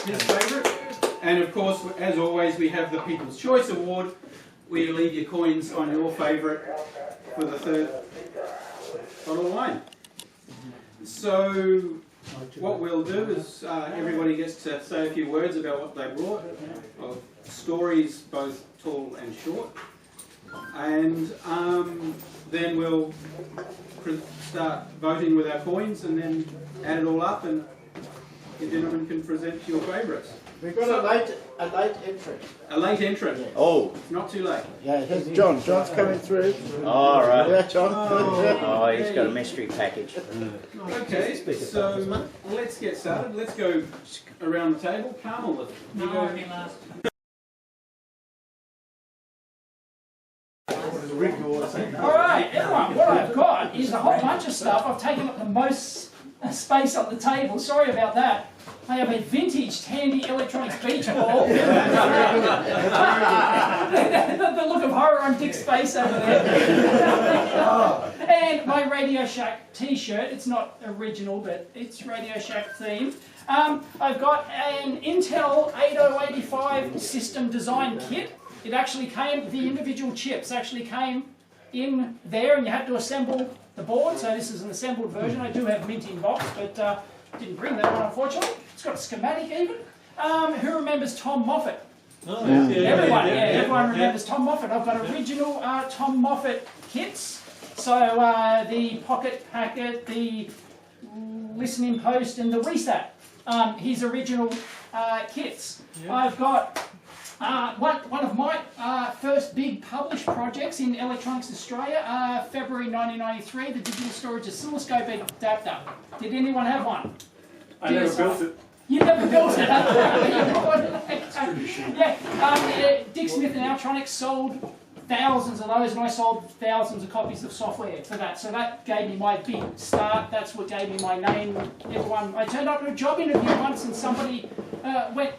his favourite. And of course, as always, we have the People's Choice Award, where you leave your coins on your favourite for the third bottle of wine. So what we'll do is everybody gets to say a few words about what they brought, of stories both tall and short, and then we'll start voting with our coins and then add it all up, and you gentlemen can present your favourites. We've got a late entrant. A late entrant? Yes. Oh. Not too late. Yeah, here's John. John's coming through. All right. Yeah, John. Oh, he's got a mystery package. Okay, so let's get started. Let's go around the table. Carmel, you go. Alright, everyone, what I've got is a whole bunch of stuff. I've taken up the most space on the table. Sorry about that. I have a vintage Tandy electronics beach ball. The look of horror on Dick's face over there. And my Radio Shack t-shirt. It's not original, but it's Radio Shack themed. I've got an Intel 8085 system design kit. It actually came, the individual chips actually came in there, and you had to assemble the board. So this is an assembled version. I do have mint in box, but didn't bring that one, unfortunately. It's got a schematic even. Who remembers Tom Moffat? Oh, Everyone remembers Tom Moffat. I've got original Tom Moffat kits. So the pocket packet, the listening post, and the reset. His original kits. Yeah. I've got one of my first big published projects in Electronics Australia, February 1993, the digital storage oscilloscope adapter. Did anyone have one? I never built it. You never built it? Yeah, Dick Smith and Altronics sold thousands of those, and I sold thousands of copies of software for that. So that gave me my big start. That's what gave me my name. Everyone, I turned up to a job interview once, and somebody went,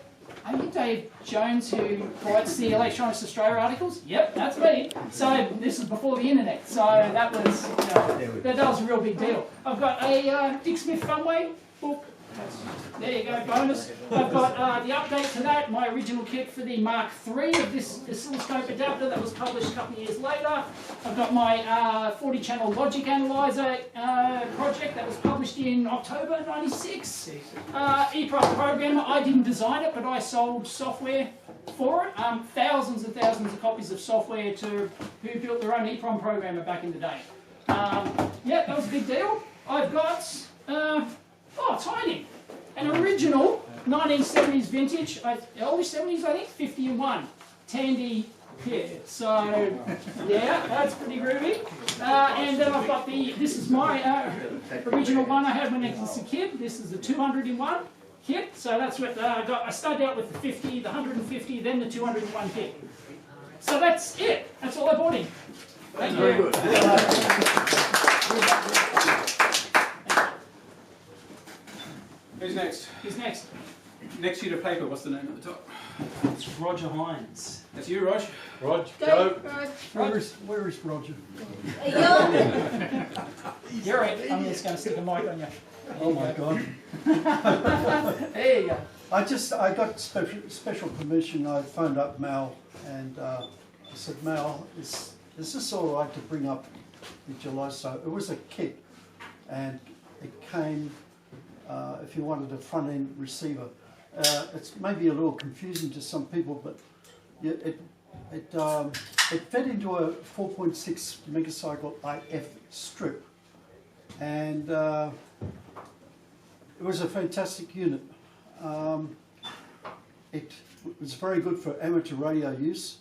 "Are you Dave Jones who writes the Electronics Australia articles?" Yep, that's me. So this is before the internet. So that was, that was a real big deal. I've got a Dick Smith Funway book. There you go, bonus. I've got the update to that, my original kit for the Mark III of this oscilloscope adapter that was published a couple of years later. I've got my 40-channel logic analyzer project that was published in October '96. EEPROM programmer, I didn't design it, but I sold software for it. Thousands and thousands of copies of software to who built their own EEPROM programmer back in the day. Yeah, that was a big deal. I've got... tiny. An original 1970s vintage, early 70s I think, 51 Tandy kit. So, yeah, that's pretty groovy. And then I've got this is my original one I had when I was a kid. This is the 200-in-1 kit. So that's what I got. I started out with the 50, the 150, then the 200-in-1 kit. So that's it. That's all I bought in. Thank you. Very good. Who's next? Who's next? Next sheet of paper, what's the name at the top? It's Roger Hines. That's you, Rog? Rog, go. Where is Roger? You're it. I'm just going to stick a mic on you. Oh my God. There you go. I got special permission. I phoned up Mal and I said, Mal, is this all right to bring up the July? So it was a kit, and it came. If you wanted a front-end receiver. It's maybe a little confusing to some people, but it fed into a 4.6 megacycle IF strip, and it was a fantastic unit. It was very good for amateur radio use.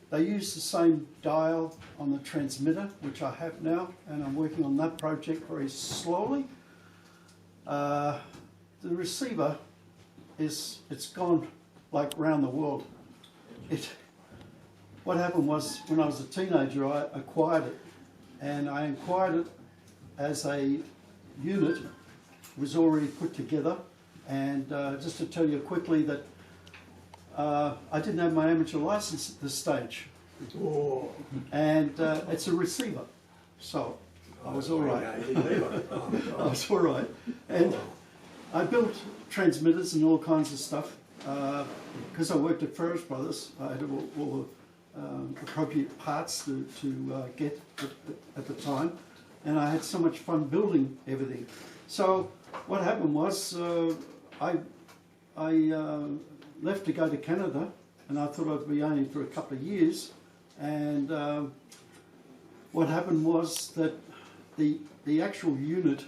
They use the same dial on the transmitter, which I have now, and I'm working on that project very slowly. The receiver it's gone like around the world. What happened was, when I was a teenager, I acquired it, and I acquired it as a unit. It was already put together, and just to tell you quickly that I didn't have my amateur license at this stage. Oh. And it's a receiver, so I was all right. I was all right. And I built transmitters and all kinds of stuff, because I worked at Ferris Brothers, I had all the appropriate parts to get at the time, and I had so much fun building everything. So what happened was I left to go to Canada, and I thought I'd be only for a couple of years, and what happened was that the actual unit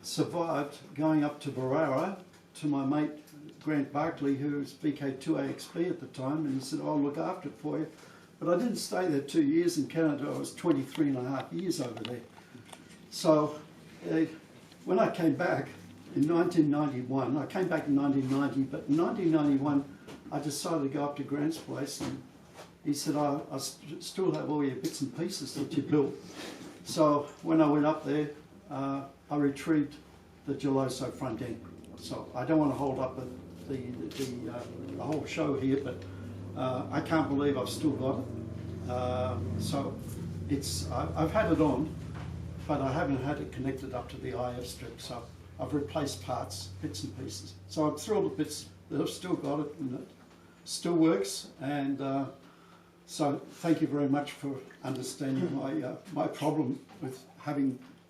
survived going up to Barara to my mate Grant Barkley, who was VK2DIK at the time, and he said, I'll look after it for you. But I didn't stay there 2 years in Canada. I was 23 and a half years over there. So when I came back in 1991, I came back in 1990, but in 1991 I decided to go up to Grant's place, and he said, I still have all your bits and pieces that you built. So when I went up there, I retrieved the Geloso front end. So I don't want to hold up the whole show here, but I can't believe I've still got it. So it's I've had it on, but I haven't had it connected up to the IF strip. So I've replaced parts, bits and pieces. So I'm thrilled with bits that I've still got it and it still works. And so thank you very much for understanding my problem with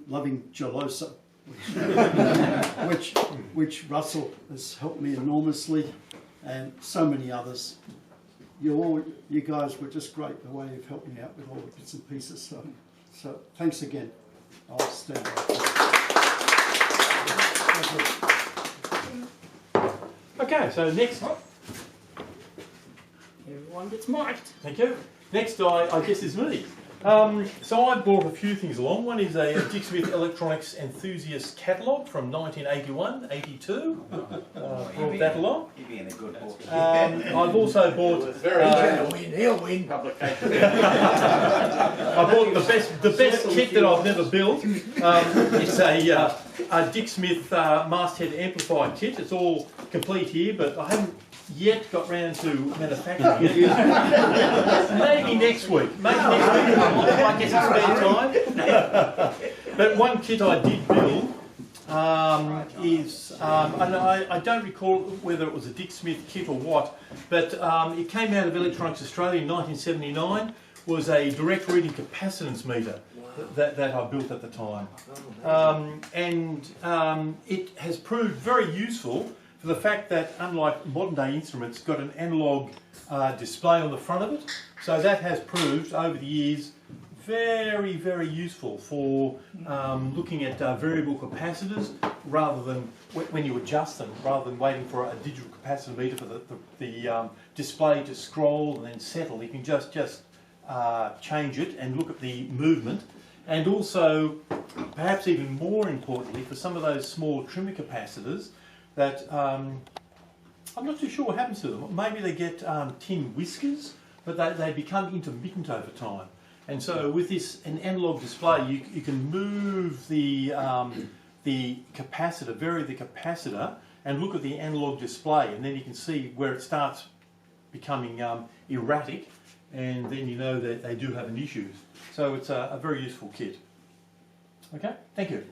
loving Geloso. which Russell has helped me enormously, and so many others. You guys were just great the way you've helped me out with all the bits and pieces. So thanks again. I'll stand up. Okay, so next. Everyone gets mic'd. Thank you. Next, I guess, is me. So I brought a few things along. One is a Dick Smith Electronics Enthusiast catalogue from 1981-82. Brought that along. You'd be in a good book. I've also bought. He'll win publication. I bought the best kit that I've never built. It's a Dick Smith masthead amplifier kit. It's all complete here, but I haven't yet got round to manufacturing it. Maybe next week. Maybe next week. I get some spare time. But one kit I did build is, and I don't recall whether it was a Dick Smith kit or what, but it came out of Electronics Australia in 1979, was a direct reading capacitance meter that I built at the time. It has proved very useful for the fact that, unlike modern day instruments, it's got an analogue display on the front of it. So that has proved over the years very, very useful for looking at variable capacitors rather than when you adjust them, rather than waiting for a digital capacitor meter for the display to scroll and then settle. You can just change it and look at the movement. And also, perhaps even more importantly, for some of those small trimmer capacitors that I'm not too sure what happens to them. Maybe they get tin whiskers, but they become intermittent over time. And so with an analog display, you can move the capacitor, vary the capacitor, and look at the analog display, and then you can see where it starts becoming erratic, and then you know that they do have an issue. So it's a very useful kit. Okay, thank you.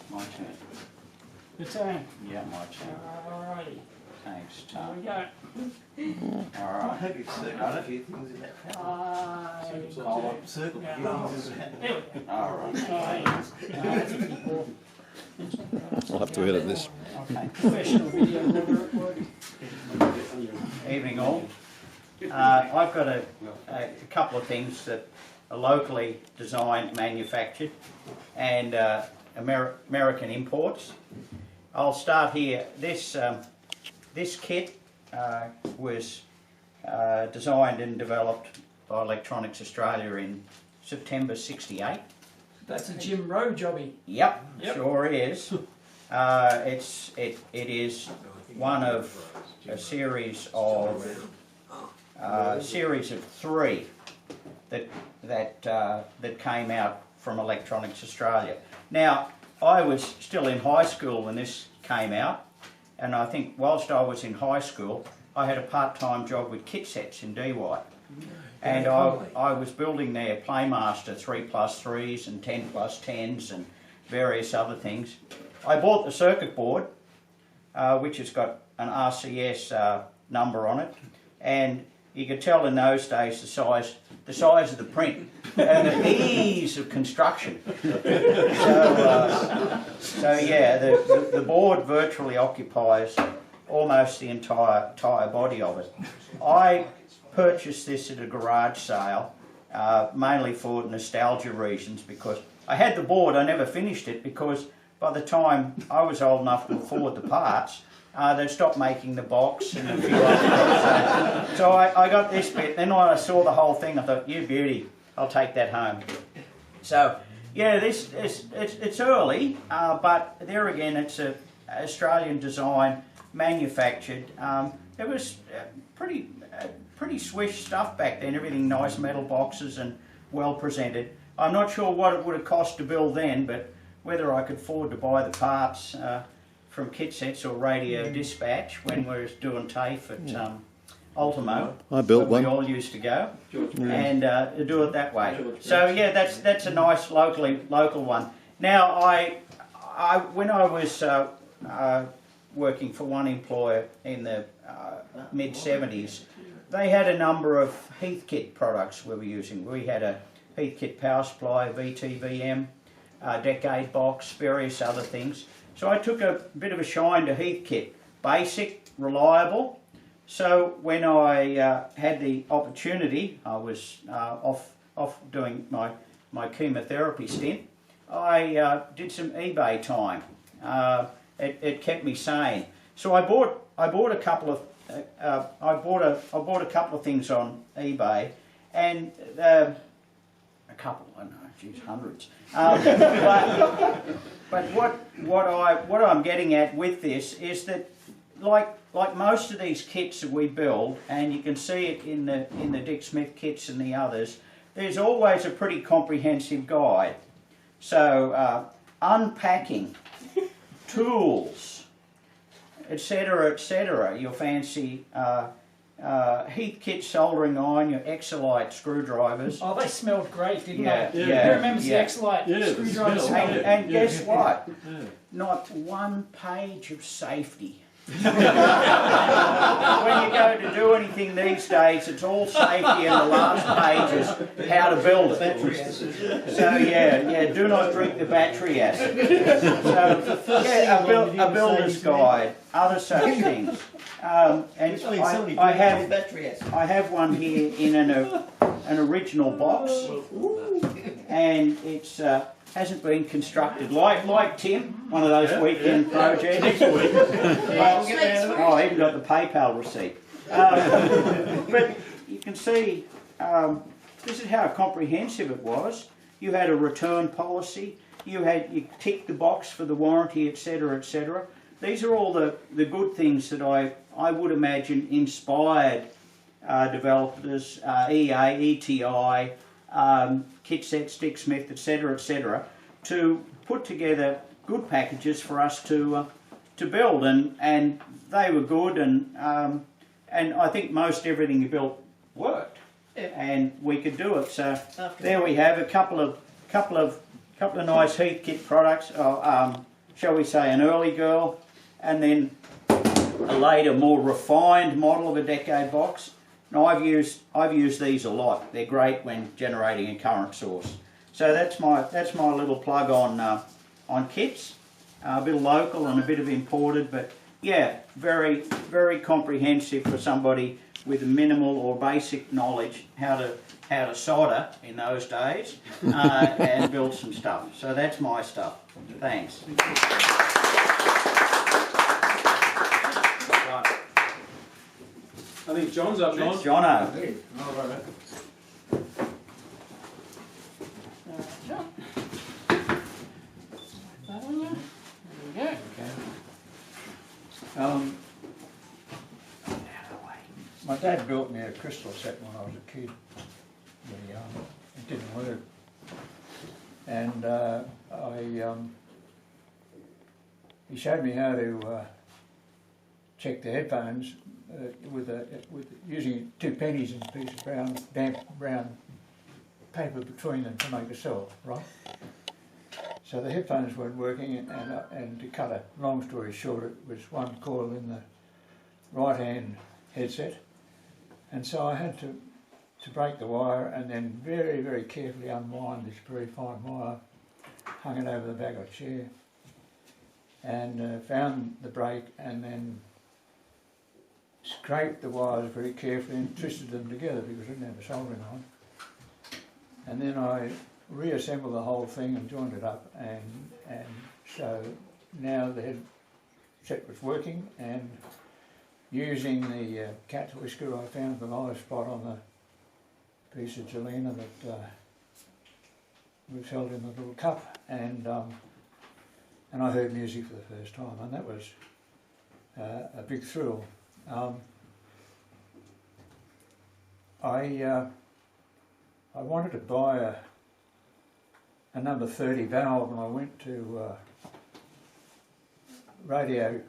My turn. Your turn. Yeah, my turn. Alrighty. Thanks, Here Tom. we go. Alright. Got a few things in that circle. There we go. Alright. I'll have to edit this. Okay. Professional video recording. Evening all. I've got a couple of things that are locally designed, manufactured, and American imports. I'll start here. This kit was designed and developed by Electronics Australia in September '68. That's a Jim Rowe jobby. Yep, sure is. It is one of a series of three that came out from Electronics Australia. Now, I was still in high school when this came out, and I think whilst I was in high school, I had a part-time job with kit sets in DY. and I was building their Playmaster 3+3s and 10+10s and various other things. I bought the circuit board, which has got an RCS number on it, and you could tell in those days the size of the print and the ease of construction. So yeah, the board virtually occupies almost the entire body of it. I purchased this at a garage sale, mainly for nostalgia reasons, because I had the board, I never finished it, because by the time I was old enough to afford the parts, they stopped making the box and a few other things. So I got this bit, then when I saw the whole thing, I thought, you beauty, I'll take that home. So yeah, it's early, but there again, it's a Australian design, manufactured. It was pretty swish stuff back then, everything nice metal boxes and well presented. I'm not sure what it would have cost to build then, but whether I could afford to buy the parts from kit sets or radio dispatch when we were doing TAFE at Ultimo. I built where one. we all used to go and do it that way. So yeah, that's a nice local one. Now when I was working for one employer in the mid-70s, they had a number of Heathkit products we were using. We had a Heathkit power supply, VTVM, decade box, various other things. So I took a bit of a shine to Heathkit. Basic, reliable. So when I had the opportunity, I was off doing my chemotherapy stint, I did some eBay time. It kept me sane. So I bought a couple of I bought a couple of things on eBay, and a couple, I don't know, geez, hundreds. But what I'm getting at with this is that, like most of these kits that we build, and you can see it in the Dick Smith kits and the others, there's always a pretty comprehensive guide. So unpacking, tools, etc., your fancy Heathkit soldering iron, your Exolite screwdrivers. Oh, they smelled great, didn't Yeah, they? yeah, Who remembers yeah. the Exolite Yeah, the screwdriver smell. smell? And guess what? Yeah. Not one page of safety. When you go to do anything these days, it's all safety, and the last page is how to build it. So yeah, do not drink the battery acid. So yeah, a builder's guide, other such things. And I have one here in an original box, and it's hasn't been constructed like Tim, one of those weekend projects. Oh, I even got the PayPal receipt. But you can see this is how comprehensive it was. You had a return policy. You ticked the box for the warranty, etc., etc. These are all the good things that I would imagine inspired developers, EA, ETI, kit sets, Dick Smith, etc., to put together good packages for us to build, and they were good, and I think most everything you built worked, and we could do it. So there we have a couple of nice Heathkit products. Shall we say an early girl, and then a later, more refined model of a decade box. Now I've used these a lot. They're great when generating a current source. So that's my little plug on kits. A bit of local and a bit of imported, but yeah, very, very comprehensive for somebody with minimal or basic knowledge how to solder in those days and build some stuff. So that's my stuff. Thanks. I think John's up next. Jono. My dad built me a crystal set when I was a kid. It didn't work. And he showed me how to check the headphones with using 2 pennies and a piece of damp brown paper between them to make a cell, right? So the headphones weren't working, and to cut a long story short, it was one coil in the right-hand headset, and so I had to break the wire and then very, very carefully unwind this very fine wire, hung it over the back of a chair, and found the break, and then scraped the wires very carefully and twisted them together because I didn't have a soldering iron. And then I reassembled the whole thing and joined it up, and so now the headset was working, and using the cat's whisker I found the live spot on the piece of gelina that was held in the little cup, and I heard music for the first time, and that was a big thrill. I wanted to buy a number 30 valve, and I went to radio,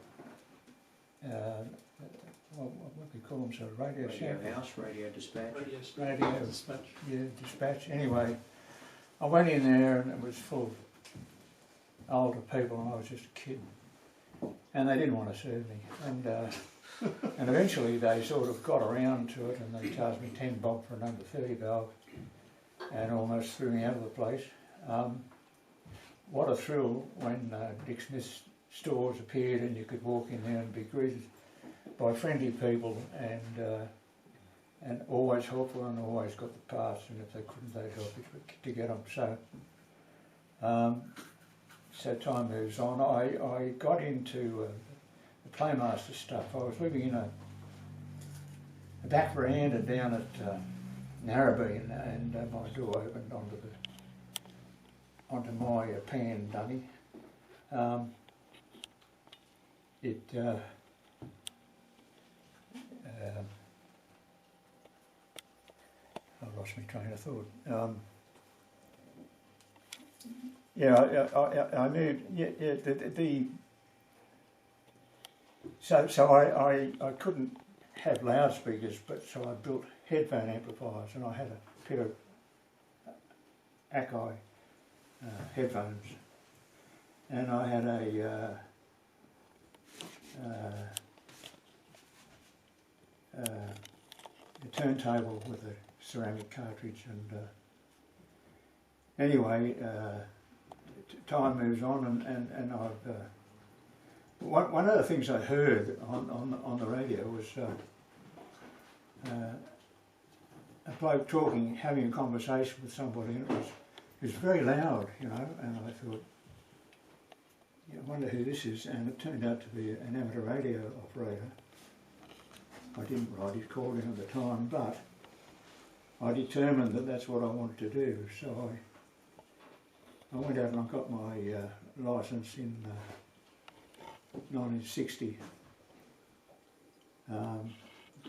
what do we call them, so radio House, radio dispatch. radio dispatch. Yeah, dispatch. Anyway, I went in there and it was full of older people, and I was just a kid, and they didn't want to serve me, and eventually they sort of got around to it, and they charged me 10 bob for a number 30 valve, and almost threw me out of the place. What a thrill when Dick Smith's stores appeared, and you could walk in there and be greeted by friendly people, and always helpful, and always got the parts, and if they couldn't, they'd help you to get them. So time moves on. I got into the Playmaster stuff. I was living in a back veranda down at Narrabee, and my door opened onto my pan dunny. I lost my train of thought. I moved. So I couldn't have loudspeakers, but so I built headphone amplifiers, and I had a pair of Akai headphones, and I had a turntable with a ceramic cartridge, and anyway, time moves on, and I've one of the things I heard on the radio was a bloke talking, having a conversation with somebody, and it was very loud, you know, and I thought, yeah, I wonder who this is, and it turned out to be an amateur radio operator. I didn't write his call in at the time, but I determined that that's what I wanted to do, so I went out and I got my licence in 1960.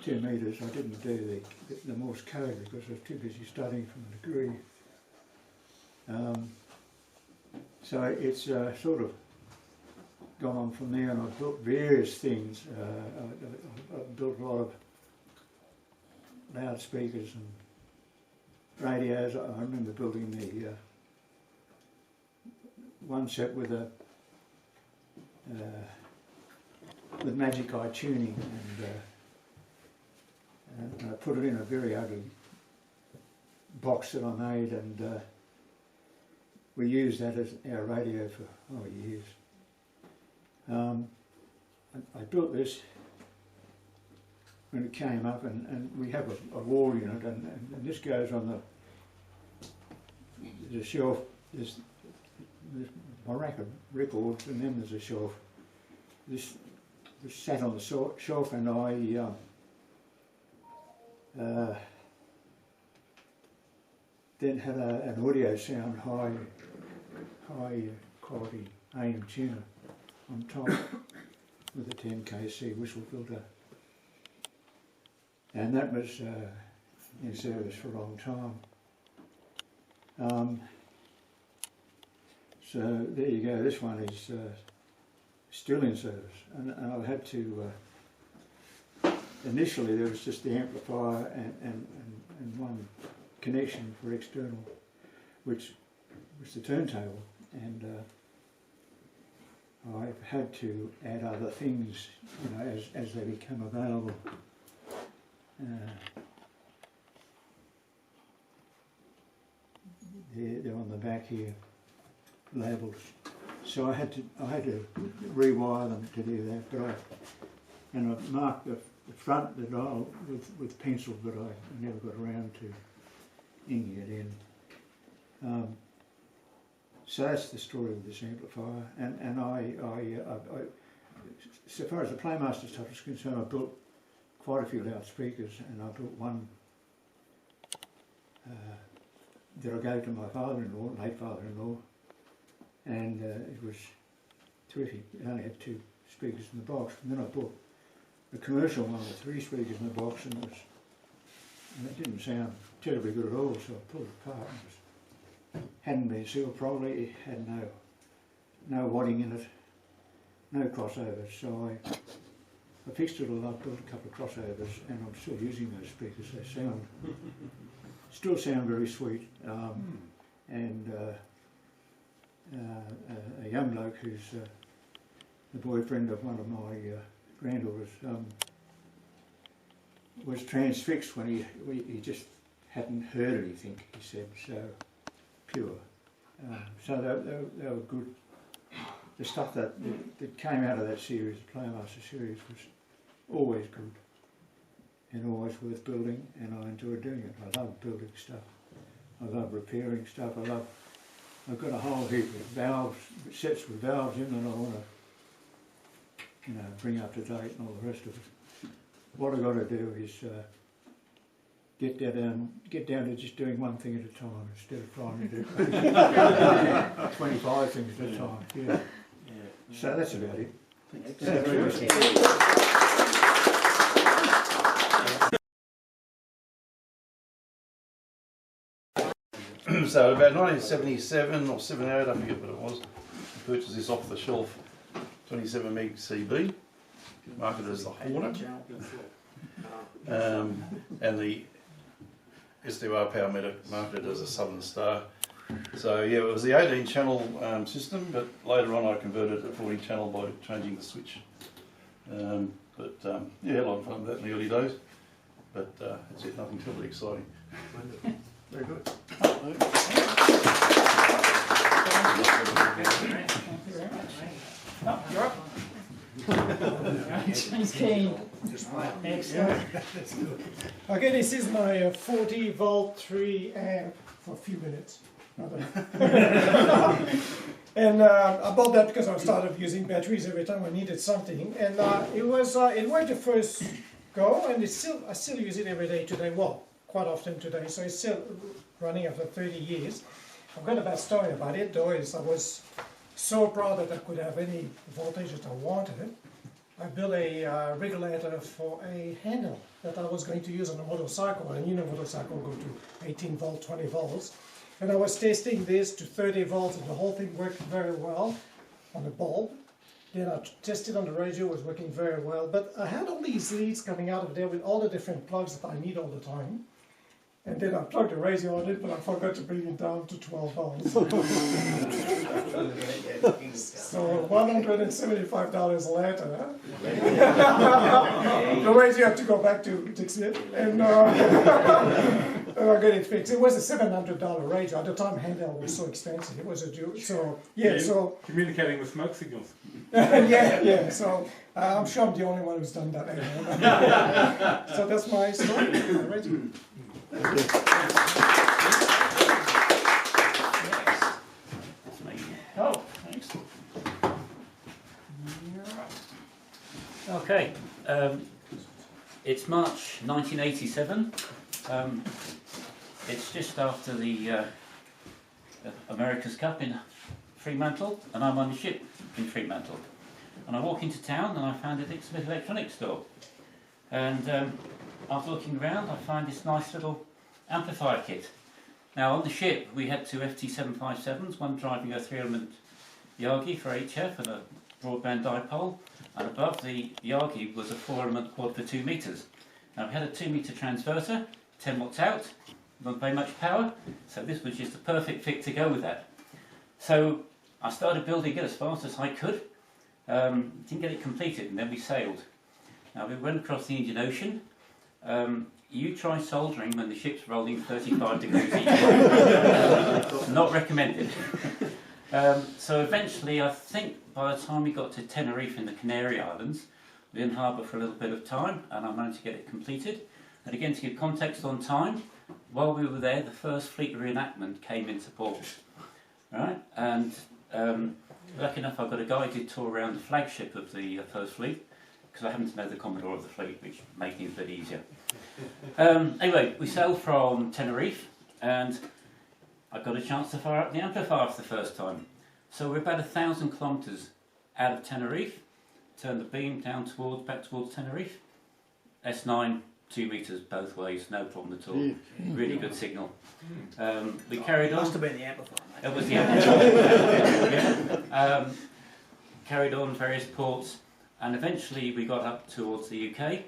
2 metres. I didn't do the Morse code because I was too busy studying for the degree. So it's sort of gone on from there, and I've built various things. I've built a lot of loudspeakers and radios. I remember building the one set with Magic Eye tuning, and I put it in a very ugly box that I made, and we used that as our radio for years. I built this when it came up, and we have a wall unit, and this goes on there's a shelf, there's my rack of records, and then there's a shelf. This sat on the shelf, and I then had an audio sound high quality AM tuner on top with a 10kc whistle filter, and that was in service for a long time. So there you go. This one is still in service, and I've had to initially there was just the amplifier and one connection for external, which was the turntable, and I've had to add other things, you know, as they become available. They're on the back here, labelled. So I had to rewire them to do that, but I marked the front of the dial with pencil, but I never got around to inking it in. So that's the story of this amplifier, and I so far as the Playmaster stuff is concerned, I built quite a few loudspeakers, and I built one that I gave to my father-in-law, late father-in-law, and it was terrific. It only had 2 speakers in the box, and then I bought a commercial one with 3 speakers in the box, and it didn't sound terribly good at all, so I pulled it apart. It hadn't been sealed properly, it had no wadding in it, no crossovers, so I fixed it all up, built a couple of crossovers, and I'm still using those speakers. They still sound very sweet. And a young bloke who's the boyfriend of one of my granddaughters was transfixed when he just hadn't heard anything, he said, so pure. So they were good. The stuff that came out of that series, the Playmaster series, was always good and always worth building, and I enjoyed doing it. I love building stuff. I love repairing stuff. I've got a whole heap of valves, sets with valves in, and I want to, you know, bring up to date and all the rest of it. What I've got to do is get down to just doing one thing at a time instead of trying to do 25 things at a time. Yeah. So that's about it. So about 1977 or 78, I forget what it was, I purchased this off the shelf 27 meg CB, marketed as the Hornet, and the SDR power meter marketed as a Southern Star. So yeah, it was the 18 channel system, but later on I converted it to 40 channel by changing the switch. Yeah, a lot of fun with that in the early days, but that's it, nothing terribly exciting. Very good. Thank you very much. Oh, you're up. James Keen. Excellent. Okay, this is my 40 volt 3 amp for a few minutes. And I bought that because I started using batteries every time I needed something, and it worked the first go, and I still use it every day today. Well, quite often today, so it's still running after 30 years. I've got a bad story about it, though. I was so proud that I could have any voltage that I wanted. I built a regulator for a handle that I was going to use on a motorcycle, and you know, motorcycle go to 18 volt, 20 volts. And I was testing this to 30 volts, and the whole thing worked very well on the bulb. Then I tested on the radio, it was working very well. But I had all these leads coming out of there with all the different plugs that I need all the time. And then I plugged the radio on it, but I forgot to bring it down to 12 volts. So $175 later, the radio had to go back to Dixie, and I got it fixed. It was a $700 radio. At the time, handheld was so expensive. It was a dual. So yeah, so communicating with smoke signals. yeah. So I'm sure I'm the only one who's done that anyway. So that's my story. Oh, thanks. Okay, it's March 1987. It's just after the America's Cup in Fremantle, and I'm on the ship in Fremantle. And I walk into town and I found a Smith electronics store. And after looking around, I find this nice little amplifier kit. Now on the ship we had 2 FT757s, one driving a 3-element Yagi for HF and a broadband dipole, and above the Yagi was a 4-element quad for 2 metres. Now we had a 2-metre transverter, 10 watts out, not very much power, so this was just a perfect fit to go with that. So I started building it as fast as I could, didn't get it completed, and then we sailed. Now we went across the Indian Ocean. You try soldering when the ship's rolling 35 degrees each way. Not recommended. So eventually, I think by the time we got to Tenerife in the Canary Islands, we were in harbour for a little bit of time, and I managed to get it completed. And again, to give context on time, while we were there, the first fleet reenactment came into port. Right? And lucky enough, I got a guided tour around the flagship of the First Fleet, because I happened to know the Commodore of the fleet, which made things a bit easier. Anyway, we sailed from Tenerife, and I got a chance to fire up the amplifier for the first time. So we're about 1,000 kilometres out of Tenerife, turned the beam down back towards Tenerife. S9, 2 metres both ways, no problem at all. Really good signal. We carried on. Must have been the amplifier, mate. It was the amplifier. Yeah. Carried on various ports, and eventually we got up towards the UK.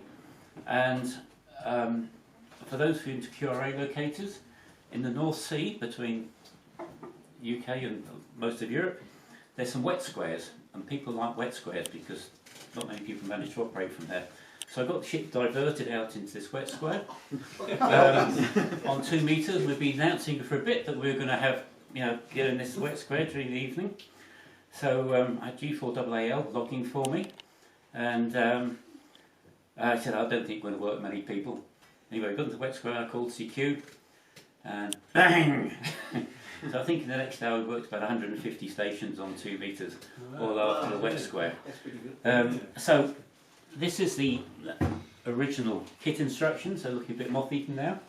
And for those who are into QRA locators, in the North Sea between UK and most of Europe, there's some wet squares, and people like wet squares because not many people manage to operate from there. So I got the ship diverted out into this wet square. On 2 metres, we've been announcing for a bit that we were going to have, get in this wet square during the evening. So I had G4AAL logging for me, and I said, I don't think we're going to work many people. Anyway, I got into the wet square, I called CQ, and bang! So I think in the next hour we worked about 150 stations on 2 metres, all after the wet square. So this is the original kit instruction, so looking a bit moth-eaten now.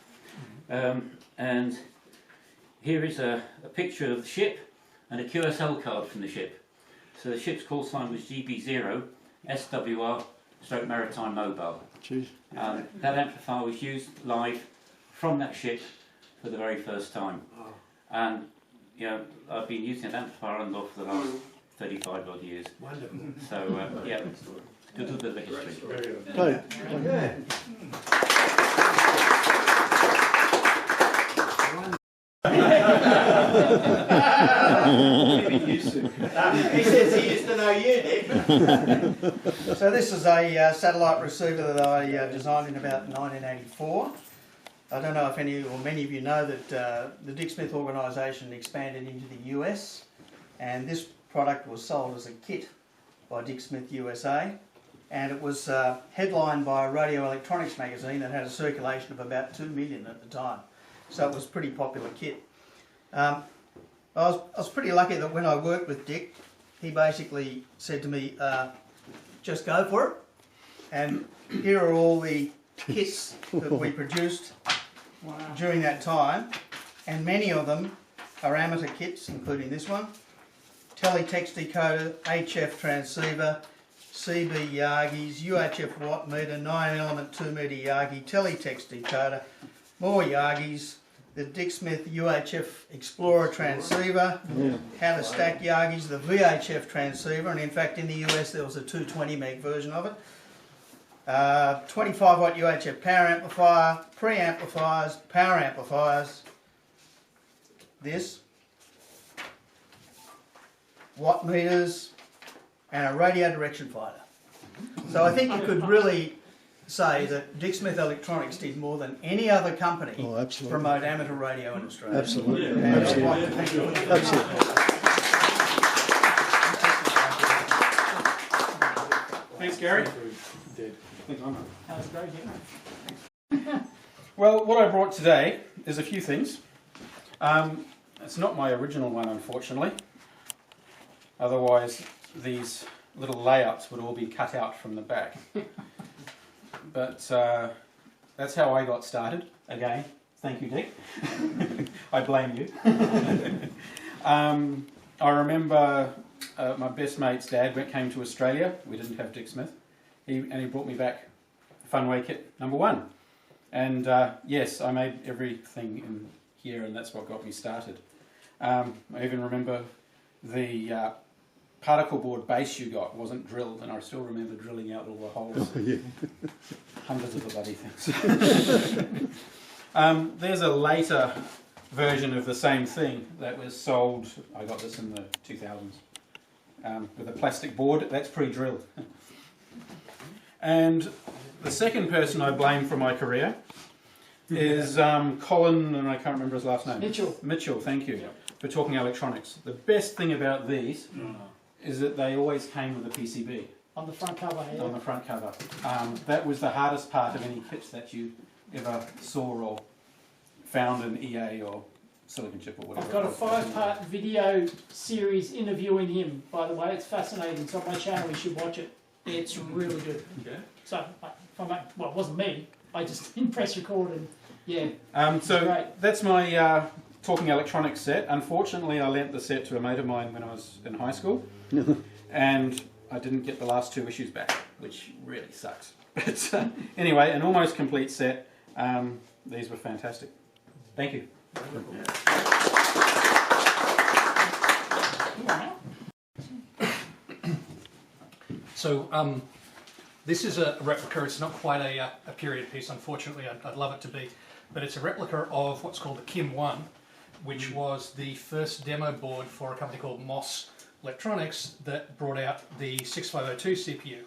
And here is a picture of the ship and a QSL card from the ship. So the ship's call sign was GB0 SWR / Maritime Mobile. That amplifier was used live from that ship for the very first time. And I've been using that amplifier on and off for the last 35 odd years. Wonderful. So yeah, it's a good bit of a history. He says he used to know you, Dick. So this is a satellite receiver that I designed in about 1984. I don't know if any or many of you know that the Dick Smith organisation expanded into the US, and this product was sold as a kit by Dick Smith USA, and it was headlined by a radio electronics magazine that had a circulation of about 2 million at the time. So it was a pretty popular kit. I was pretty lucky that when I worked with Dick, he basically said to me, just go for it. And here are all the kits that we produced during that time, and many of them are amateur kits, including this one. Teletext decoder, HF transceiver, CB Yagis, UHF watt meter, 9-element 2-metre Yagi, teletext decoder, more Yagis, the Dick Smith UHF Explorer transceiver, how to stack Yagis, the VHF transceiver, and in fact in the US there was a 220 meg version of it. 25 watt UHF power amplifier, preamplifiers, power amplifiers, this, watt meters, and a radio direction finder. So I think you could really say that Dick Smith Electronics did more than any other company to promote amateur radio in Australia. Absolutely. And I'd like to thank you for that. Thanks, Gary. That was great, Well, what I brought today is a few things. It's not my original one, unfortunately. Otherwise, these little layouts would all be cut out from the back. But that's how I got started. Again, thank you, Dick. I blame you. I remember my best mate's dad came to Australia. We didn't have Dick Smith. He brought me back Funway Kit #1. And yes, I made everything in here, and that's what got me started. I even remember the particle board base you got wasn't drilled, and I still remember drilling out all the holes. Hundreds of the bloody things. There's a later version of the same thing that was sold, I got this in the 2000s, with a plastic board that's pre-drilled. And the second person I blame for my career is Colin, and I can't remember his last name. Mitchell, thank you, for talking electronics. The best thing about these is that they always came with a PCB. On the front cover, yeah. On the front cover. That was the hardest part of any kits that you ever saw or found in EA or Silicon Chip or whatever. I've got a 5-part video series interviewing him, by the way. It's fascinating. It's on my channel. You should watch it. It's really good. Okay. So, well, it wasn't me. I just press record and, yeah. So great. that's my talking electronics set. Unfortunately, I lent the set to a mate of mine when I was in high school. And I didn't get the last 2 issues back, which really sucks. But anyway, an almost complete set. These were fantastic. Thank you. So this is a replica. It's not quite a period piece, unfortunately. I'd love it to be, but it's a replica of what's called the Kim 1, which was the first demo board for a company called Moss Electronics that brought out the 6502 CPU.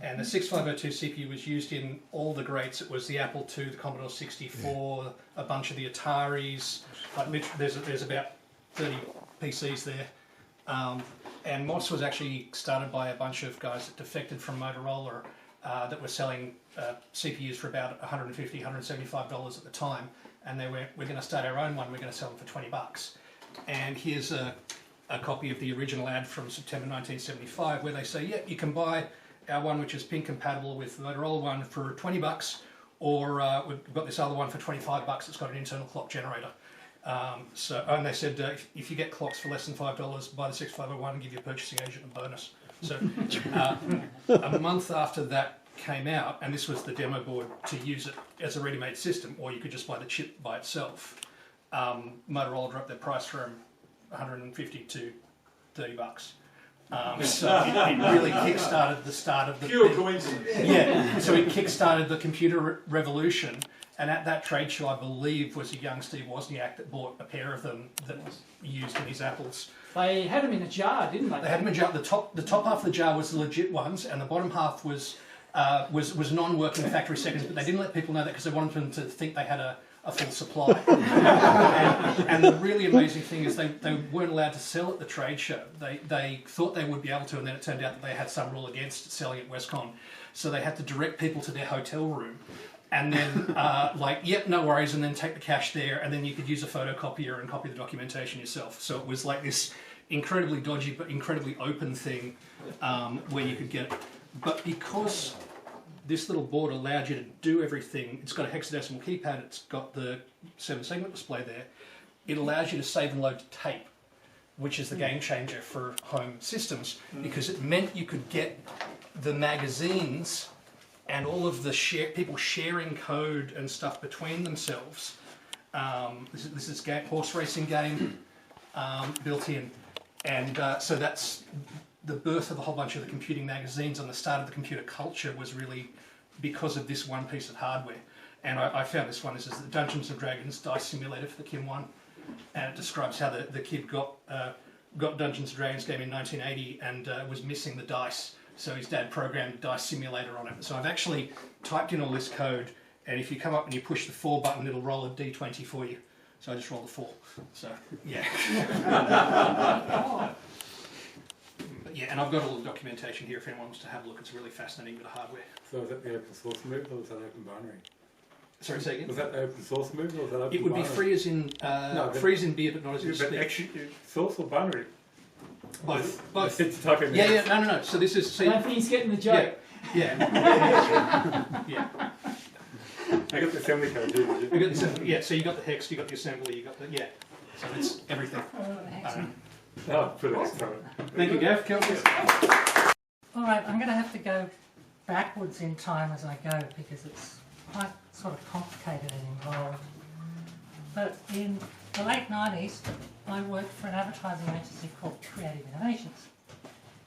And the 6502 CPU was used in all the greats. It was the Apple II, the Commodore 64, a bunch of the Ataris. Like there's about 30 PCs there. And Moss was actually started by a bunch of guys that defected from Motorola that were selling CPUs for about $150, $175 at the time. And they were, we're going to start our own one, we're going to sell them for $20. And here's a copy of the original ad from September 1975 where they say, yeah, you can buy our one which is pin compatible with the Motorola one for $20, or we've got this other one for $25. It's got an internal clock generator. And they said if you get clocks for less than $5, buy the 6501 and give your purchasing agent a bonus. So a month after that came out, and this was the demo board to use it as a ready-made system, or you could just buy the chip by itself. Motorola dropped their price from $150 to $30. So it really kick-started the start of the... Pure coincidence. Yeah, so it kick-started the computer revolution, and at that trade show, I believe, was a young Steve Wozniak that bought a pair of them that was used in his Apples. They had them in a jar, didn't they? They had them in a jar. The top half of the jar was the legit ones, and the bottom half was non-working factory seconds, but they didn't let people know that because they wanted them to think they had a full supply. and the really amazing thing is they weren't allowed to sell at the trade show. They thought they would be able to, and then it turned out that they had some rule against selling at Westcon. So they had to direct people to their hotel room and then yep, no worries, and then take the cash there, and then you could use a photocopier and copy the documentation yourself. So it was like this incredibly dodgy but incredibly open thing where you could get it. But because this little board allowed you to do everything, it's got a hexadecimal keypad, it's got the 7-segment display there, it allows you to save and load to tape, which is the game changer for home systems, because it meant you could get the magazines and all of the people sharing code and stuff between themselves. This is horse racing game built in, and so that's the birth of a whole bunch of the computing magazines, and the start of the computer culture was really because of this one piece of hardware. And I found this one. This is the Dungeons & Dragons dice simulator for the Kim 1, and it describes how the kid got Dungeons & Dragons game in 1980 and was missing the dice, so his dad programmed a dice simulator on it. So I've actually typed in all this code, and if you come up and you push the 4 button, it'll roll a D20 for you. So I just rolled a 4. So, yeah. But yeah, and I've got all the documentation here if anyone wants to have a look. It's a really fascinating bit of hardware. So was that the open source move, or was that open binary? Sorry, say again? Was that the open source move, or was that open It would be binary? free as in free as in beer, but not as in But speech. actually, source or binary? Both. It's type in Yeah, no. So this is... I don't think he's getting the joke. Yeah. Yeah. I got the assembly code too, did you? You got the assembly, yeah, so you got the hex, you got the assembly, you got the... Yeah. So it's everything. Oh, brilliant. Thank you, Gav. All right, I'm going to have to go backwards in time as I go because it's quite sort of complicated and involved. But in the late 90s, I worked for an advertising agency called Creative Innovations.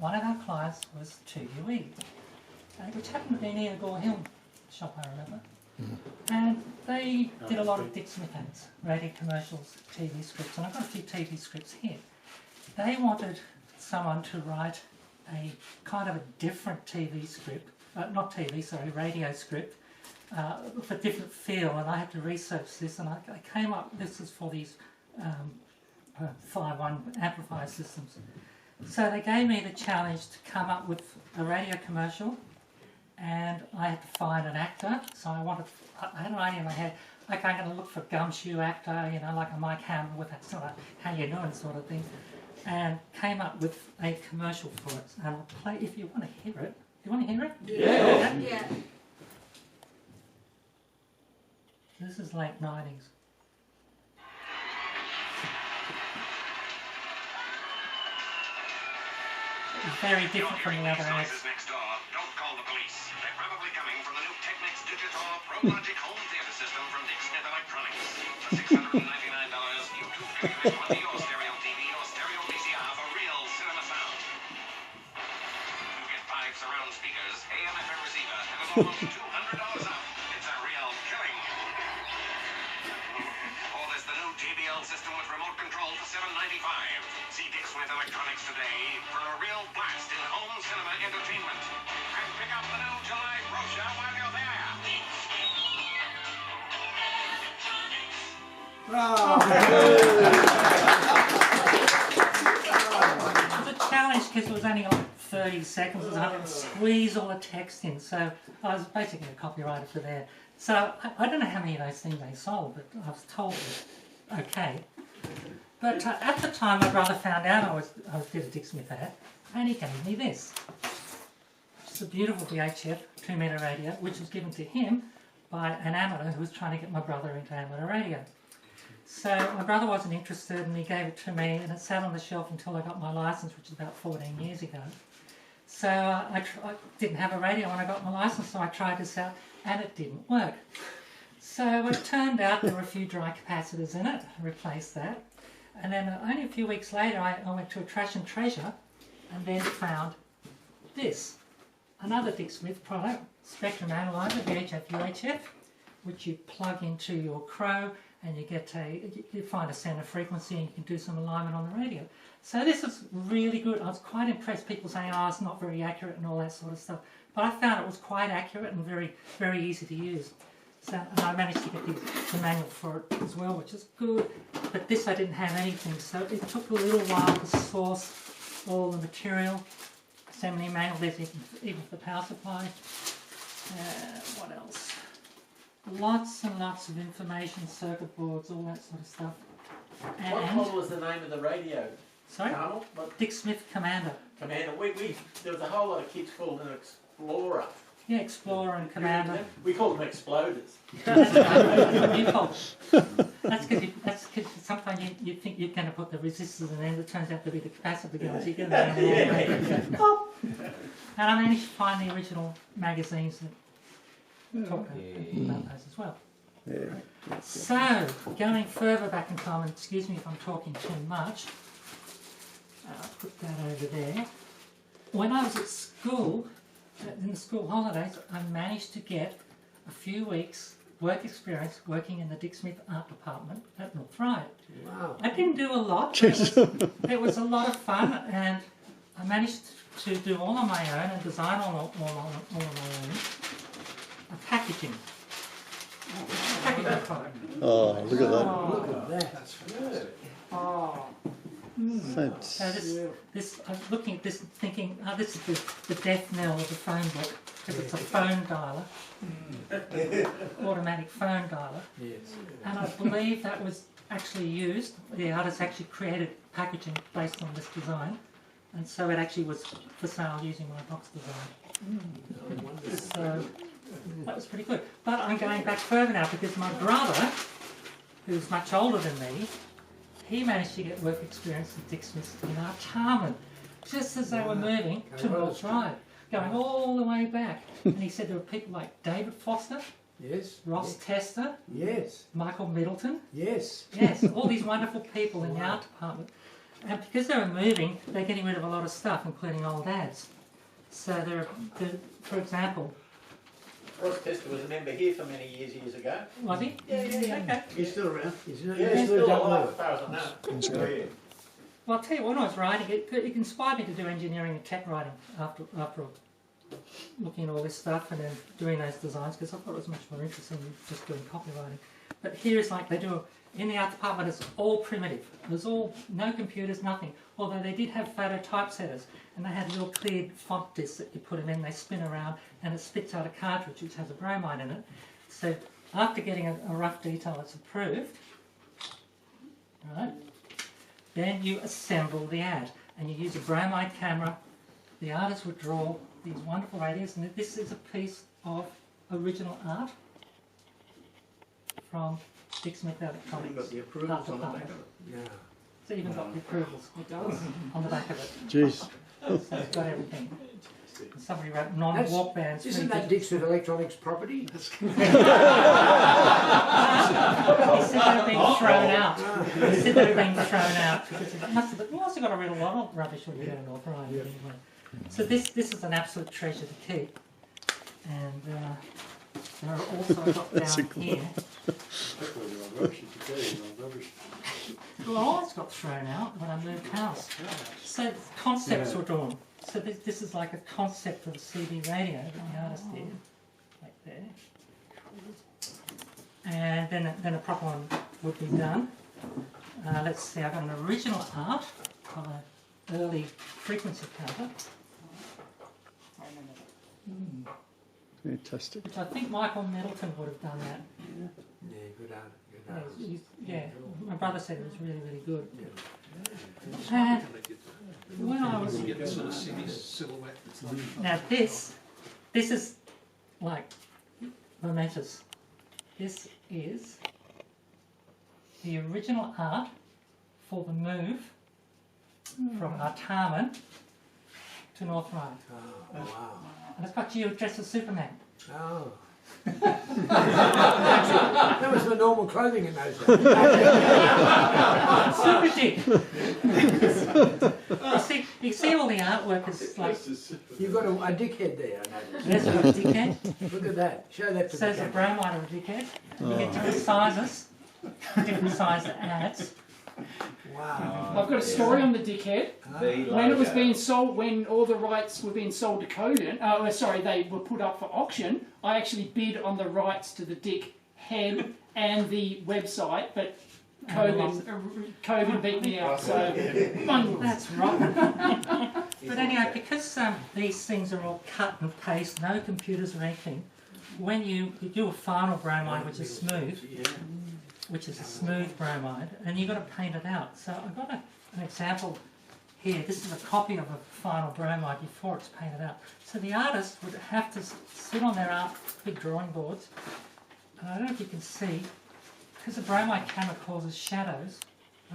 one of our clients was 2UE, which happened to be near Gore Hill shop, I remember. And they did a lot of Dick Smith ads, radio commercials, TV scripts, and I've got a few TV scripts here. They wanted someone to write a kind of a different TV script, radio script, for different feel, and I had to research this, and I came up, this is for these 5.1 amplifier systems. So they gave me the challenge to come up with a radio commercial, and I had to find an actor. So I had an idea in my head, okay, I'm going to look for a gumshoe actor, you know, like a Mike Hammer with that sort of how you doing sort of thing, and came up with a commercial for it. And I'll play, if you want to hear it. Do you want to hear it? Yeah. Yeah. This is late 90s. It's very different from the other ads. Next door. Don't call the police. They're probably coming from the new Technics Digital ProLogic home theater system from Dick Smith Electronics. For $699, you too can connect one to your stereo TV or stereo VCR for real cinema sound. You get 5 surround speakers, AM FM receiver, and it's almost $200 off. It's a real killing. Or there's the new JBL system with remote control for $795. See Dick Smith Electronics today for a real blast in home cinema entertainment. And pick up the new July brochure while you're there. It was a challenge because it was only like 30 seconds, and I had to squeeze all the text in, so I was basically a copywriter for there. So I don't know how many of those things they sold, but I was told that, okay. But at the time, my brother found out I did a Dick Smith ad, and he gave me this. It's a beautiful VHF 2-metre radio, which was given to him by an amateur who was trying to get my brother into amateur radio. So my brother wasn't interested, and he gave it to me, and it sat on the shelf until I got my licence, which is about 14 years ago. So I didn't have a radio when I got my licence, so I tried this out, and it didn't work. So it turned out there were a few dry capacitors in it. I replaced that. And then only a few weeks later, I went to a Trash and Treasure and then found this. Another Dick Smith product, Spectrum Analyzer, VHF UHF, which you plug into your Crow, and you find a centre frequency, and you can do some alignment on the radio. So this is really good. I was quite impressed. People saying, oh, it's not very accurate and all that sort of stuff. But I found it was quite accurate and very, very easy to use. So, and I managed to get the manual for it as well, which is good. But this I didn't have anything, so it took a little while to source all the material. Assembly manual, there's even the power supply. What else? Lots and lots of information, circuit boards, all that sort of stuff. And What model was the name of the radio? Sorry? Arnold? What? Dick Smith Commander. Commander. There was a whole lot of kits called an Explorer. Yeah, Explorer and Commander. We call them exploders. That's what you call them. That's because sometimes you think you're going to put the resistors in there, and it turns out to be the capacitor guns. You get them and I managed to find the original magazines that talk about those as well. Yeah. So, going further back in time, and excuse me if I'm talking too much, I'll put that over there. When I was at school, in the school holidays, I managed to get a few weeks work experience working in the Dick Smith art department at North Ryde. Wow. I didn't do a lot, but it was a lot of fun, and I managed to do all on my own and design all on my own. Packaging product. Oh, look at that. Look at that. That's fantastic. Oh. So this, I was looking at this and thinking, oh, this is the death knell of the phone book, because it's a phone dialer, automatic phone dialer. Yes. And I believe that was actually used, the artist actually created packaging based on this design, and so it actually was for sale using my box design. So that was pretty good. But I'm going back further now, because my brother, who's much older than me, he managed to get work experience with Dick Smith in Artarmon, just as they were moving to North Ryde, going all the way back. And he said there were people like David Foster, Yes. Ross Tester, Yes. Michael Middleton, Yes. yes, all these wonderful people in the art department. And because they were moving, they're getting rid of a lot of stuff, including old ads. So for example, Ross Tester was a member here for many years ago. was he? Yeah. Okay. He's still around. He's still alive as far as I know. Well, I'll tell you, when I was writing it inspired me to do engineering and tech writing after looking at all this stuff and then doing those designs, because I thought it was much more interesting than just doing copywriting. But here is like they do, in the art department, it's all primitive. There's no computers, nothing. Although they did have photo typesetters, and they had little cleared font discs that you put them in, they spin around, and it spits out a cartridge which has a bromide in it. So after getting a rough detail that's approved, right, then you assemble the ad, and you use a bromide camera. The artist would draw these wonderful radios, and this is a piece of original art from Dick Smith Electronics. You've got the approvals on the back of it. Yeah. It's even got the approvals. It does on the back of it. Jeez. So it's got everything. Somebody wrote non-walk bands. Isn't that Dick Smith Electronics property? He said they're being thrown out. He said they're being thrown out because it must have. But we also got a real lot of rubbish when you go to North Ryan anyway. So this is an absolute treasure to keep, and there are also got down here. Well, all this got thrown out when I moved house. So concepts were drawn. So this is like a concept of a CD radio that the artist did, like there. And then a proper one would be done. Let's see, I've got an original art of an early frequency counter. Fantastic. Which I think Michael Middleton would have done that. Yeah, good art. Yeah, my brother said it was really, really good. And when I was... Now this is like momentous. This is the original art for the move from Artarmon to North Ryan. Oh, wow. And it's got you dressed as Superman. Oh. That was the normal clothing in those days. Super Dick. You see all the artwork is like... You've got a dickhead there, I noticed. There's a dickhead. Look at that. Show that to So the there's a camera. bromide of a dickhead. You get different sizes, different sized ads. Wow. I've got a story on the dickhead. When it was being sold, when all the rights were being sold to Coden, they were put up for auction, I actually bid on the rights to the dick head and the website, but Coden beat me out, so that's right. But anyway, because these things are all cut and paste, no computers or anything, when you do a final bromide, which is smooth, which is a smooth bromide, and you've got to paint it out. So I've got an example here. This is a copy of a final bromide before it's painted out. So the artist would have to sit on their big drawing boards, and I don't know if you can see, because the bromide camera causes shadows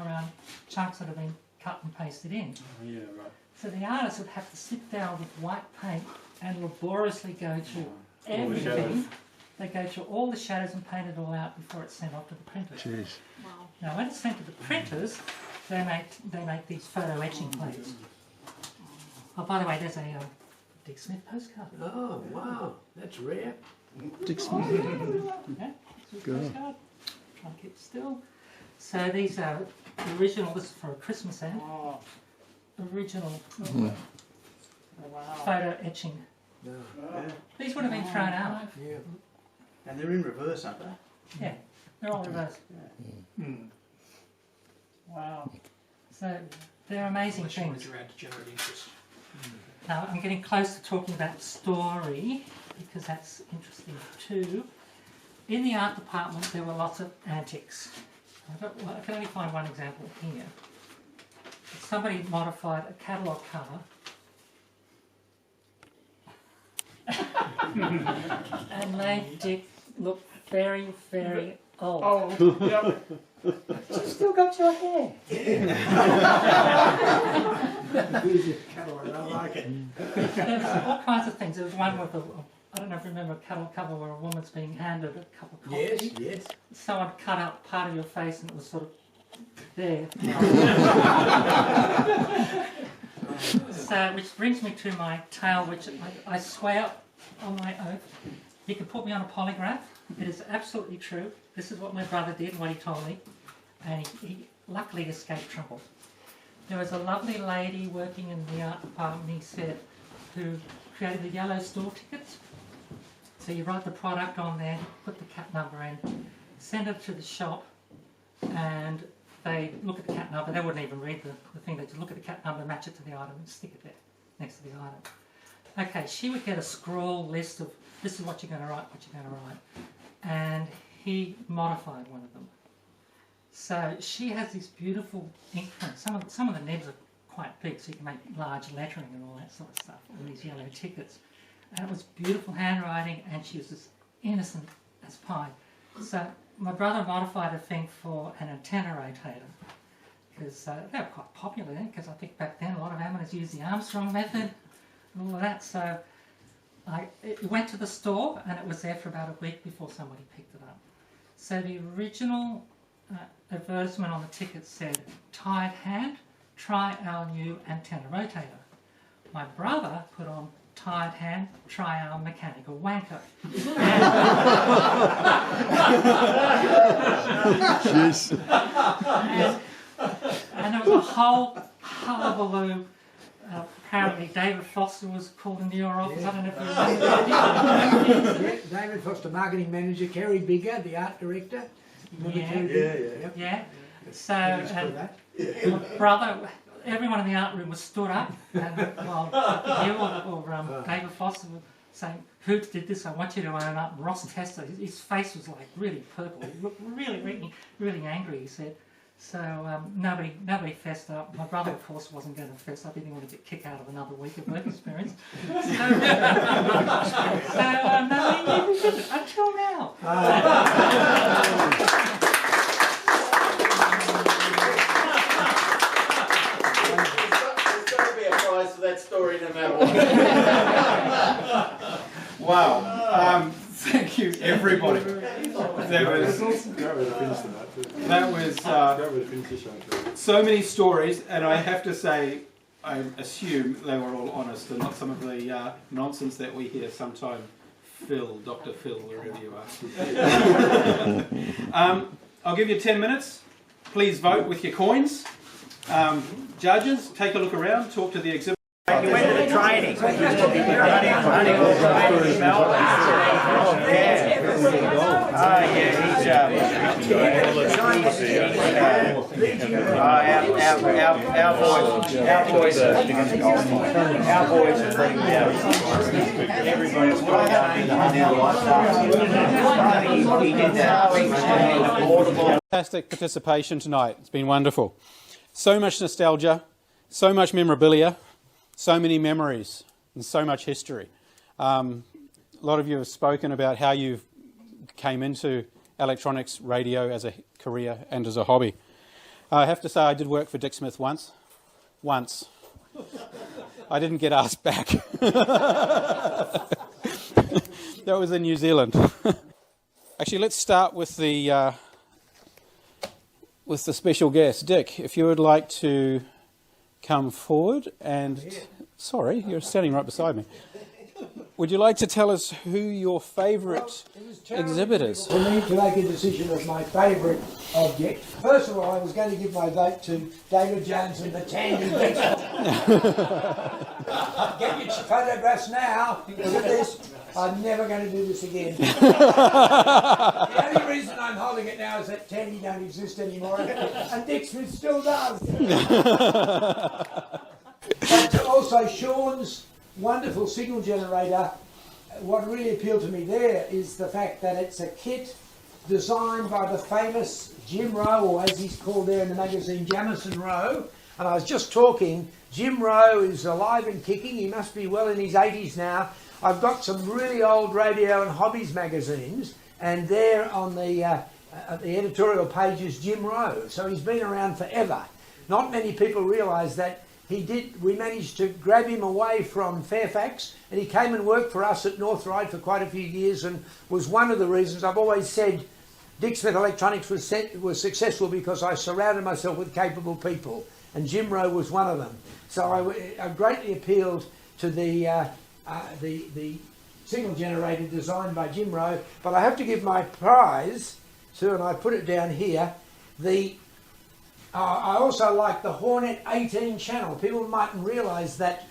around chunks that have been cut and pasted in. Oh, yeah, right. So the artist would have to sit down with white paint and laboriously go through everything. They go through all the shadows and paint it all out before it's sent off to the printers. Jeez. Now when it's sent to the printers, they make these photo etching plates. Oh, by the way, there's a Dick Smith postcard. Oh, wow. That's rare. Dick Smith. Yeah, postcard. Try to keep still. So these are original. This is for a Christmas ad. Original photo etching. No. These would have been thrown out. Yeah. And they're in reverse, aren't they? Yeah, they're all reversed. wow. So they're amazing Unless you wanted things. to add generate interest. Now I'm getting close to talking about story because that's interesting too. In the art department there were lots of antics. I can only find one example here. Somebody modified a catalogue cover and made Dick look very, very old. Oh, yep. You still got your hair. I like it. There's all kinds of things. There was one with I don't know if you remember a catalogue cover where a woman's being handed a cup of coffee. Yes, yes. Someone cut out part of your face and it was sort of There. So, which brings me to my tale, which I swear on my oath, you can put me on a polygraph. It is absolutely true. This is what my brother did, what he told me, and he luckily escaped trouble. There was a lovely lady working in the art department, he said, who created the yellow store tickets. So you write the product on there, put the cat number in, send it to the shop, and they look at the cat number. They wouldn't even read the thing. They just look at the cat number, match it to the item, and stick it there next to the item. Okay, she would get a scroll list of this is what you're going to write, what you're going to write, and he modified one of them. So she has this beautiful ink print. Some of the nibs are quite big, so you can make large lettering and all that sort of stuff. All these yellow tickets, and it was beautiful handwriting, and she was as innocent as pie. So my brother modified a thing for an antenna rotator, because they were quite popular then, because I think back then a lot of amateurs used the Armstrong method and all of that. So it went to the store, and it was there for about a week before somebody picked it up. So the original advertisement on the ticket said, "Tired hand, try our new antenna rotator." My brother put on, "Tired hand, try our mechanical wanker." And there was a whole hullabaloo. Apparently David Foster was called into your office. I don't know if you remember. David Foster, marketing manager, Kerry Bigger, the art director. Yeah. So, my brother, everyone in the art room was stood up, and well, you or David Foster were saying, "Who did this? I want you to own up." And Ross Tester, his face was like really purple. He looked really angry, he said. So nobody fessed up. My brother, of course, wasn't going to fess up. He didn't want to get kicked out of another week of work experience. So nobody even did it until now. There's got to be a prize for that story no matter what. Wow. Thank you, everybody. That was so many stories, and I have to say, I assume they were all honest and not some of the nonsense that we hear sometimes. Dr. Phil, wherever you are. I'll give you 10 minutes. Please vote with your coins. Judges, take a look around, talk to the exhibit. You went to the training. Our boys are pretty everybody's got he did that. Fantastic participation tonight. It's been wonderful. So much nostalgia, so much memorabilia, so many memories, and so much history. A lot of you have spoken about how you came into electronics radio as a career and as a hobby. I have to say I did work for Dick Smith once. I didn't get asked back. That was in New Zealand. Actually, let's start with the special guest. Dick, if you would like to come forward and... Sorry, you're standing right beside me. Would you like to tell us who your favourite exhibit is? For me to make a decision of my favourite object. First of all, I was going to give my vote to David Jones and the Tandy Beetle. Get your photographs now. Look at this. I'm never going to do this again. The only reason I'm holding it now is that Tandy don't exist anymore, and Dick Smith still does. But also Sean's wonderful signal generator. What really appealed to me there is the fact that it's a kit designed by the famous Jim Rowe, or as he's called there in the magazine, Jamison Rowe. And I was just talking, Jim Rowe is alive and kicking. He must be well in his 80s now. I've got some really old radio and hobbies magazines, and there on the editorial page is Jim Rowe. So he's been around forever. Not many people realise that we managed to grab him away from Fairfax, and he came and worked for us at North Ryde for quite a few years, and was one of the reasons I've always said Dick Smith Electronics was successful because I surrounded myself with capable people, and Jim Rowe was one of them. So I greatly appealed to the single generator designed by Jim Rowe, but I have to give my prize to, and I put it down here, I also like the Hornet 18 channel. People mightn't realise that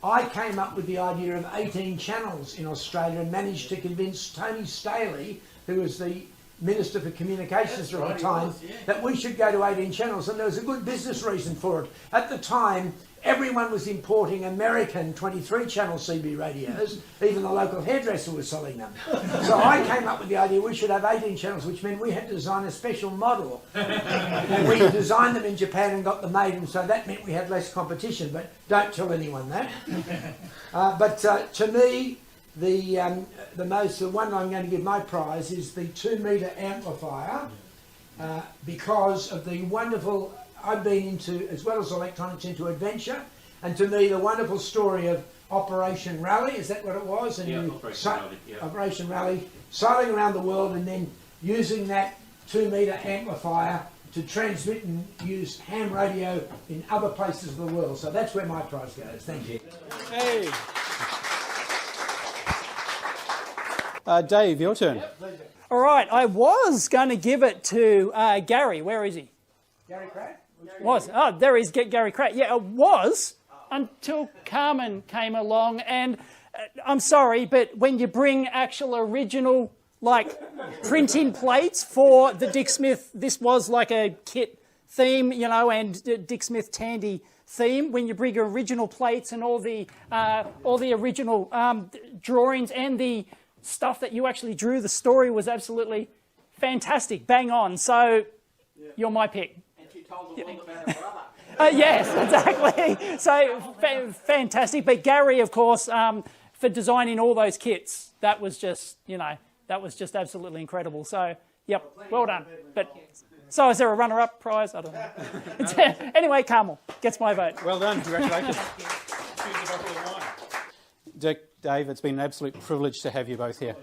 I came up with the idea of 18 channels in Australia and managed to convince Tony Staley, who was the Minister for Communications at the time, that we should go to 18 channels, and there was a good business reason for it. At the time, everyone was importing American 23-channel CB radios, even the local hairdresser was selling them. So I came up with the idea we should have 18 channels, which meant we had to design a special model. We designed them in Japan and got them made, and so that meant we had less competition, but don't tell anyone that. To me, the one I'm going to give my prize is the 2-metre amplifier, because of the wonderful, I've been into, as well as electronics, into adventure, and to me the wonderful story of Operation Rally, is that what it was? And Operation Rally, sailing around the world and then using that 2-metre amplifier to transmit and use ham radio in other places of the world. So that's where my prize goes. Thank you. Hey. Dave, your turn. All right, I was going to give it to Gary. Where is he? Gary Pratt? There is Gary Pratt. Yeah, it was until Carmen came along, and I'm sorry, but when you bring actual original, like, print-in plates for the Dick Smith, this was like a kit theme, you know, and Dick Smith Tandy theme, when you bring original plates and all the original drawings and the stuff that you actually drew, the story was absolutely fantastic, bang on. So you're my pick. And she told the world about her brother. Yes, exactly. So fantastic. But Gary, of course, for designing all those kits, that was just, you know, that was just absolutely incredible. So, yep, well done. But so is there a runner-up prize? I don't know. Anyway, Carmel gets my vote. Well done. Congratulations. Dick, Dave, it's been an absolute privilege to have you both here.